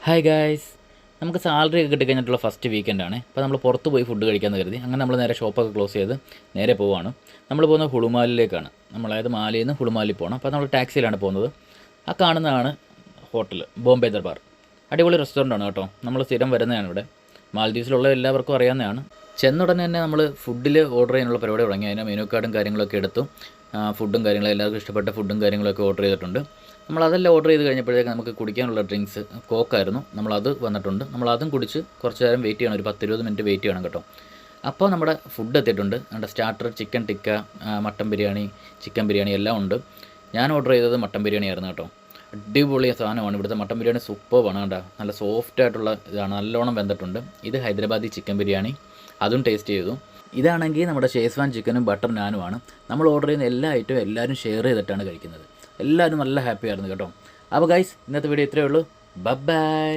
Hi guys, നമുക്ക് salary ഒക്കെ കിട്ടിക്കഴിഞ്ഞിട്ടുള്ള first വീക്കെൻഡാണ്. അപ്പോൾ നമ്മൾ പുറത്ത് പോയി ഫുഡ് കഴിക്കാമെന്ന് കരുതി. അങ്ങനെ നമ്മൾ നേരെ ഷോപ്പൊക്കെ ക്ലോസ് ചെയ്ത് നേരെ പോവുകയാണ്. നമ്മൾ പോകുന്നത് ഹുളുമാലിലേക്കാണ്. അതായത് മാലിയിൽ നിന്ന് ഹുളുമാലിൽ പോകണം. അപ്പോൾ നമ്മൾ ടാക്സിയിലാണ് പോകുന്നത്. ആ കാണുന്നതാണ് ഹോട്ടൽ ബോംബെ ദർബാർ. അടിപൊളി റെസ്റ്റോറൻ്റാണ് കേട്ടോ. നമ്മൾ സ്ഥിരം വരുന്നതാണ് ഇവിടെ. മാൽദീവ്സിലുള്ള എല്ലാവർക്കും അറിയാവുന്നതാണ്. ചെന്നുടനെ തന്നെ നമ്മൾ ഫുഡിൽ ഓർഡർ ചെയ്യാനുള്ള പരിപാടി തുടങ്ങി. അതിന് മെനു കാർഡും കാര്യങ്ങളൊക്കെ എടുത്തു. ഫുഡും കാര്യങ്ങളും എല്ലാവർക്കും ഇഷ്ടപ്പെട്ട ഫുഡും കാര്യങ്ങളൊക്കെ ഓർഡർ ചെയ്തിട്ടുണ്ട്. നമ്മളതെല്ലാം ഓർഡർ ചെയ്ത് കഴിഞ്ഞപ്പോഴേക്കും നമുക്ക് കുടിക്കാനുള്ള ഡ്രിങ്ക്സ് കോക്കായിരുന്നു. നമ്മളത് വന്നിട്ടുണ്ട്. നമ്മളതും കുടിച്ച് കുറച്ച് നേരം വെയിറ്റ് ചെയ്യണം. ഒരു 10-20 മിനിറ്റ് വെയിറ്റ് ചെയ്യണം കേട്ടോ. അപ്പോൾ നമ്മുടെ ഫുഡ് എത്തിയിട്ടുണ്ട്. നമ്മുടെ starter chicken tikka, mutton biryani, chicken biryani എല്ലാം ഉണ്ട്. ഞാൻ ഓർഡർ ചെയ്തത് മട്ടൻ ബിരിയാണി ആയിരുന്നു കേട്ടോ. അടിപൊളി സാധനമാണ്. ഇവിടുത്തെ മട്ടൻ ബിരിയാണി സൂപ്പറാണ് കേട്ടോ. നല്ല സോഫ്റ്റ് ആയിട്ടുള്ള ഇതാണ്, നല്ലോണം വെന്തിട്ടുണ്ട്. ഇത് ഹൈദരാബാദി ചിക്കൻ ബിരിയാണി, അതും ടേസ്റ്റ് ചെയ്തു. ഇതാണെങ്കിൽ നമ്മുടെ ഷേസ്വാൻ ചിക്കനും ബട്ടർ നാനുമാണ്. നമ്മൾ ഓർഡർ ചെയ്യുന്ന എല്ലാ ഐറ്റവും എല്ലാവരും ഷെയർ ചെയ്തിട്ടാണ് കഴിക്കുന്നത്. എല്ലാവരും നല്ല ഹാപ്പി ആയിരുന്നു കേട്ടോ. അപ്പോൾ ഗൈസ്, ഇന്നത്തെ വീഡിയോ ഇത്രയേ ഉള്ളൂ. ബൈ.